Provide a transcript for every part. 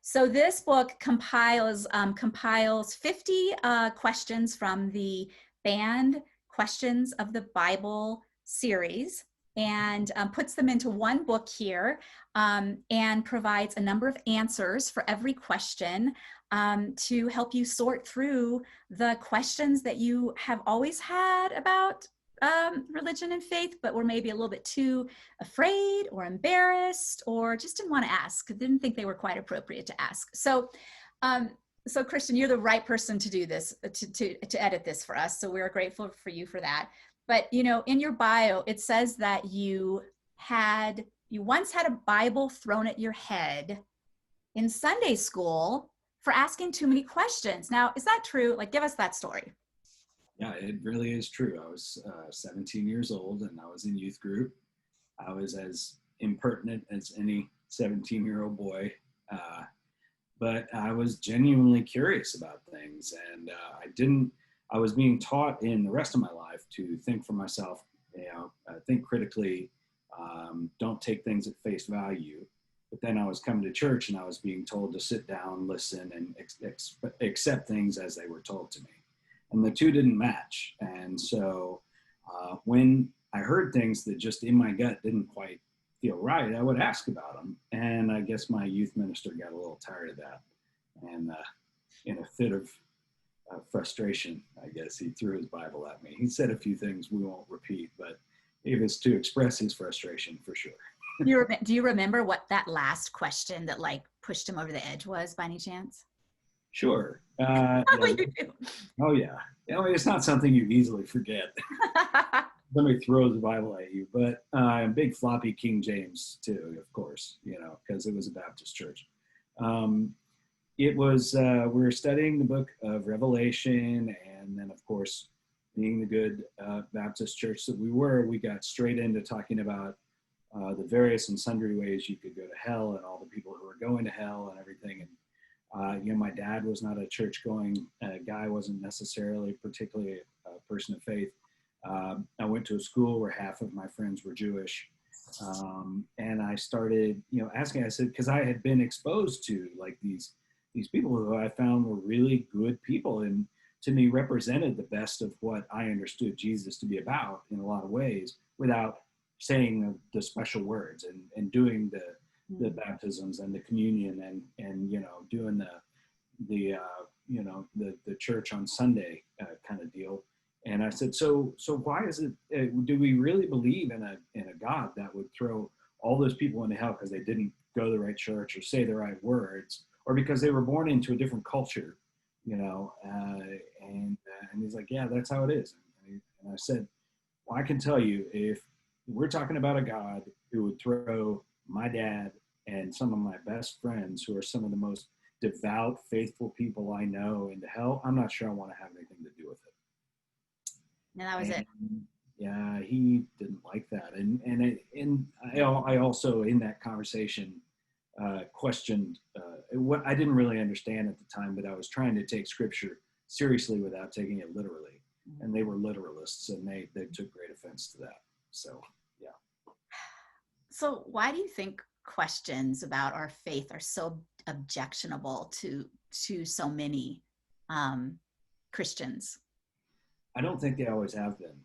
So this book compiles 50 questions from the Banned Questions of the Bible series, and puts them into one book here, and provides a number of answers for every question, to help you sort through the questions that you have always had about religion and faith, but were maybe a little bit too afraid or embarrassed, or just didn't want to ask, didn't think they were quite appropriate to ask. So, so Christian, you're the right person to do this, to edit this for us. So we're grateful for you for that. But you know, in your bio, it says that you once had a Bible thrown at your head in Sunday school for asking too many questions. Now, is that true? Like, give us that story. Yeah, it really is true. I was 17 years old and I was in youth group. I was as impertinent as any 17-year-old boy, but I was genuinely curious about things, and I was being taught in the rest of my life to think for myself, think critically, don't take things at face value. But then I was coming to church and I was being told to sit down, listen, and accept things as they were told to me. And the two didn't match. And so when I heard things that just in my gut didn't quite feel right, I would ask about them. And I guess my youth minister got a little tired of that. And in a fit of frustration, I guess, he threw his Bible at me. He said a few things we won't repeat, but it was to express his frustration for sure. Do you remember what that last question that like pushed him over the edge was, by any chance? Sure. Yeah. Oh yeah. It's not something you easily forget. Somebody throws the Bible at you, but big floppy King James too, of course, because it was a Baptist church. It was, we were studying the book of Revelation, and then of course, being the good Baptist church that we got straight into talking about the various and sundry ways you could go to hell and all the people who were going to hell and everything. And my dad was not a church-going guy, wasn't necessarily particularly a person of faith. I went to a school where half of my friends were Jewish, and I started, asking. I said, because I had been exposed to like these people who I found were really good people, and to me represented the best of what I understood Jesus to be about in a lot of ways, without saying the special words and doing the baptisms and the communion and doing the church on Sunday kind of deal. And I said, so why is it? Do we really believe in a God that would throw all those people into hell because they didn't go to the right church or say the right words, or because they were born into a different culture? And he's like, yeah, that's how it is. And I said, well, I can tell you, if we're talking about a God who would throw my dad and some of my best friends, who are some of the most devout, faithful people I know, into hell, I'm not sure I want to have anything to do with it. No, that was it. Yeah, he didn't like that. And I also, in that conversation, questioned what I didn't really understand at the time, but I was trying to take scripture seriously without taking it literally. And they were literalists, and they took great offense to that. So, yeah. So why do you think questions about our faith are so objectionable to so many Christians? I don't think they always have been.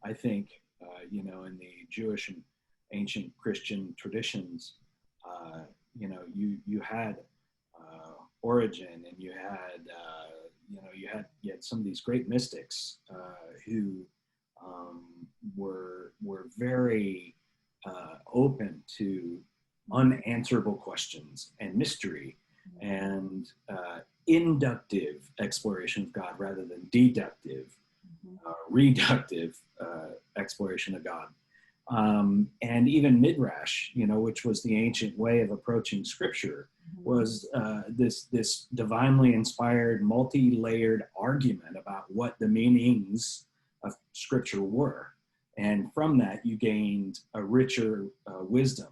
I think, in the Jewish and ancient Christian traditions, you had Origen, and you had some of these great mystics who were very open to unanswerable questions and mystery and inductive exploration of God rather than deductive, reductive exploration of God. And even Midrash, which was the ancient way of approaching scripture, was this divinely inspired, multi-layered argument about what the meanings of scripture were. And from that, you gained a richer wisdom.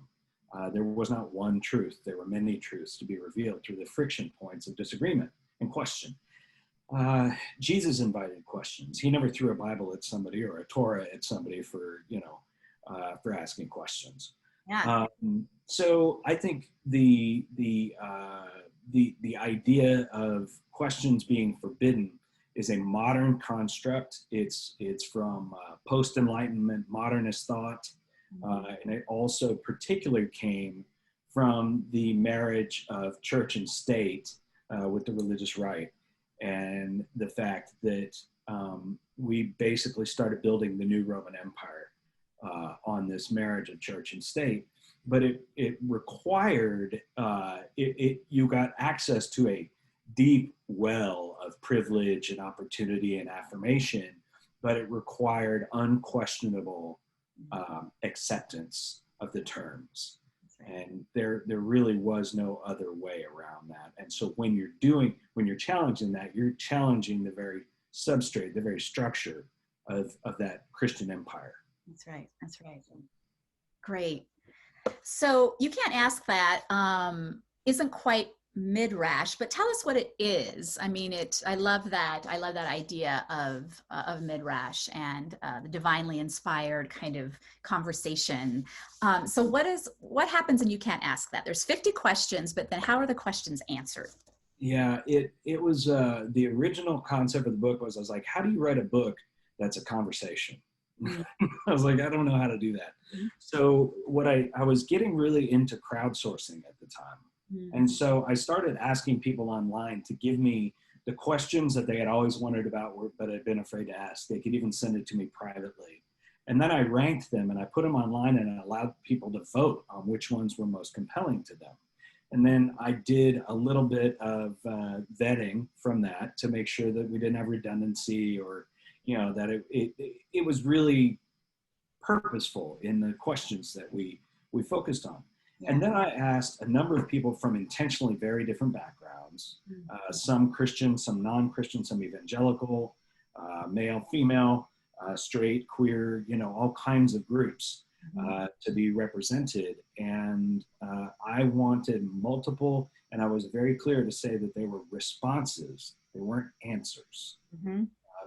There was not one truth. There were many truths to be revealed through the friction points of disagreement and question. Jesus invited questions. He never threw a Bible at somebody or a Torah at somebody for asking questions. Yeah. So I think the idea of questions being forbidden is a modern construct. It's from post Enlightenment modernist thought, and it also particularly came from the marriage of church and state with the religious right, and the fact that we basically started building the new Roman Empire on this marriage of church and state. But it required you got access to a deep well of privilege and opportunity and affirmation, but it required unquestionable acceptance of the terms. And there really was no other way around that. And so when you're challenging that, you're challenging the very substrate, the very structure of that Christian empire. That's right. That's right. Great. So you can't ask that isn't quite midrash, but tell us what it is. I mean, I love that. I love that idea of midrash and the divinely inspired kind of conversation. So what happens when you can't ask that? There's 50 questions, but then how are the questions answered? Yeah, it was the original concept of the book was I was like, how do you write a book that's a conversation? I was like, I don't know how to do that. So what I was getting really into crowdsourcing at the time. And so I started asking people online to give me the questions that they had always wondered about, but had been afraid to ask. They could even send it to me privately. And then I ranked them and I put them online and I allowed people to vote on which ones were most compelling to them. And then I did a little bit of vetting from that to make sure that we didn't have redundancy or that it was really purposeful in the questions that we focused on. Yeah. And then I asked a number of people from intentionally very different backgrounds, some Christian, some non-Christian, some evangelical, male, female, straight, queer, all kinds of groups to be represented. And I wanted multiple, and I was very clear to say that they were responses, they weren't answers.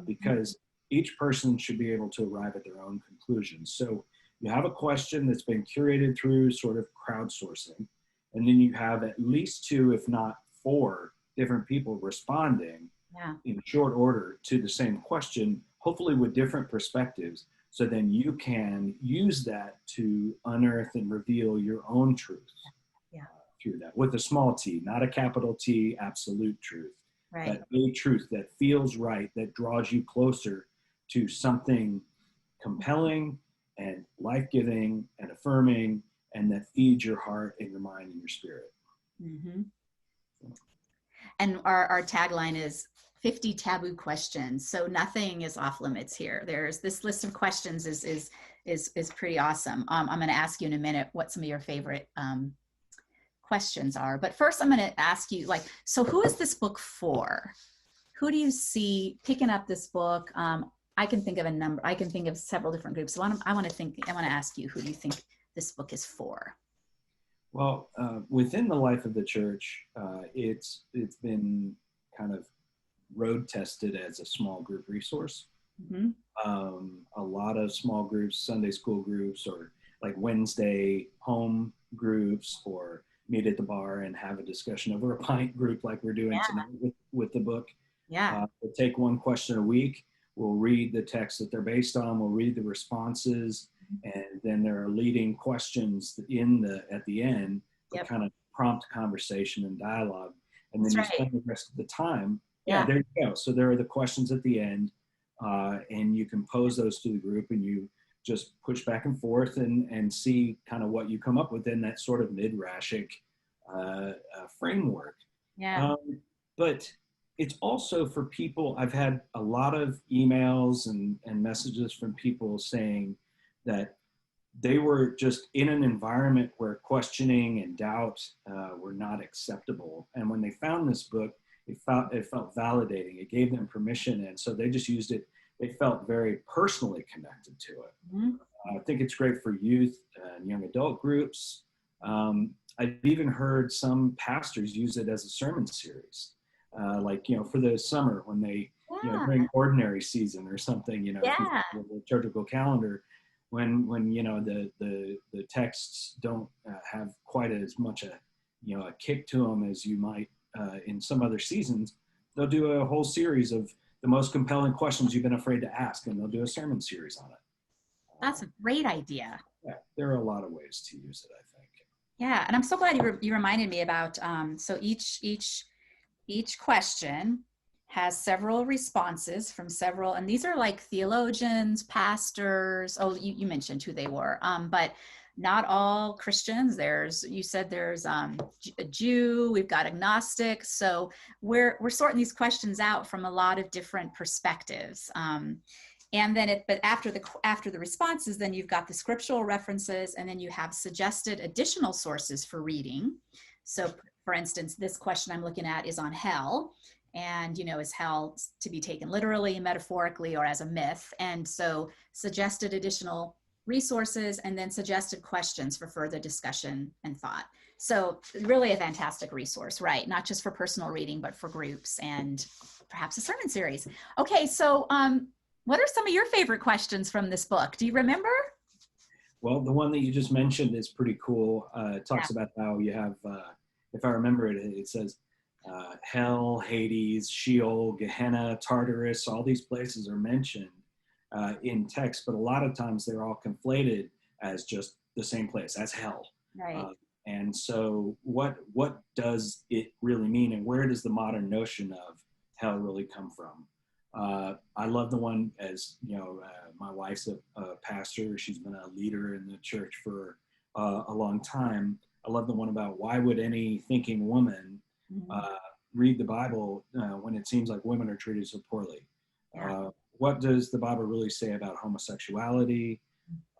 Because each person should be able to arrive at their own conclusions. So you have a question that's been curated through sort of crowdsourcing, and then you have at least 2, if not 4, different people responding in short order to the same question, hopefully with different perspectives. So then you can use that to unearth and reveal your own truth through that, with a small t, not a capital T, absolute truth. Right. But a truth that feels right, that draws you closer to something compelling and life-giving and affirming, and that feeds your heart and your mind and your spirit. And our tagline is 50 taboo questions. So nothing is off limits here. There's this list of questions is pretty awesome. I'm going to ask you in a minute what some of your favorite questions are. But first I'm going to ask you, so who is this book for? Who do you see picking up this book? I can think of several different groups. So I want to ask you, who do you think this book is for? Well, within the life of the church, it's been kind of road tested as a small group resource. A lot of small groups, Sunday school groups, or like Wednesday home groups, or meet at the bar and have a discussion over a pint group like we're doing tonight with the book. We'll take one question a week. We'll read the text that they're based on. We'll read the responses, and then there are leading questions at the end that kind of prompt conversation and dialogue. And then spend the rest of the time. There you go. So there are the questions at the end, and you can pose those to the group, and you just push back and forth and see kind of what you come up with in that sort of midrashic framework. But it's also for people. I've had a lot of emails and messages from people saying that they were just in an environment where questioning and doubt were not acceptable. And when they found this book, it felt validating. It gave them permission. And so they just used it. They felt very personally connected to it. I think it's great for youth and young adult groups. I've even heard some pastors use it as a sermon series. For the summer when they, during ordinary season or something, the liturgical calendar, when the texts don't have quite as much a kick to them as you might in some other seasons, they'll do a whole series of the most compelling questions you've been afraid to ask, and they'll do a sermon series on it. That's a great idea. Yeah, there are a lot of ways to use it, I think. Yeah, and I'm so glad you reminded me about so each question has several responses from several, and these are like theologians, pastors. Oh, you mentioned who they were, but not all Christians. You said there's a Jew. We've got agnostic. So we're sorting these questions out from a lot of different perspectives. And then but after the responses, then you've got the scriptural references, and then you have suggested additional sources for reading. So for instance, this question I'm looking at is on hell. And, is hell to be taken literally, metaphorically, or as a myth? And so suggested additional resources, and then suggested questions for further discussion and thought. So really a fantastic resource, right? Not just for personal reading, but for groups and perhaps a sermon series. Okay, so what are some of your favorite questions from this book? Do you remember? Well, the one that you just mentioned is pretty cool. It talks about how you have, if I remember it, it says hell, Hades, Sheol, Gehenna, Tartarus, all these places are mentioned in text, but a lot of times they're all conflated as just the same place, as hell. Right. And so what does it really mean, and where does the modern notion of hell really come from? I love the one, as my wife's a pastor. She's been a leader in the church for a long time. I love the one about why would any thinking woman read the Bible when it seems like women are treated so poorly? Yeah. What does the Bible really say about homosexuality?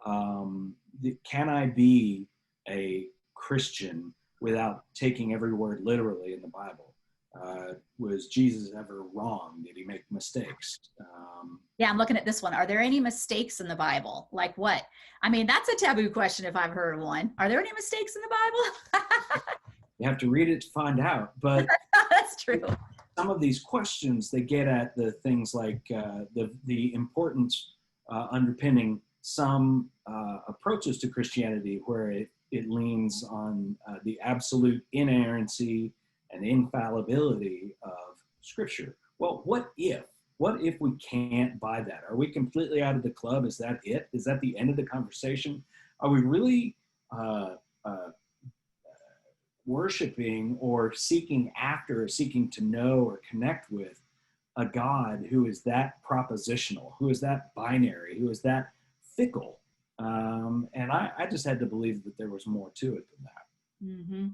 Can I be a Christian without taking every word literally in the Bible? Was Jesus ever wrong? Did he make mistakes? Yeah, I'm looking at this one. Are there any mistakes in the Bible? Like what? I mean, that's a taboo question if I've heard one. Are there any mistakes in the Bible? You have to read it to find out. But that's true. Some of these questions, they get at the things like the importance underpinning some approaches to Christianity where it leans on the absolute inerrancy and infallibility of Scripture. Well, what if we can't buy that? Are we completely out of the club? Is that it? Is that the end of the conversation? Are we really worshiping or seeking after or seeking to know or connect with a God who is that propositional, who is that binary, who is that fickle? And I just had to believe that there was more to it than that. Mm-hmm.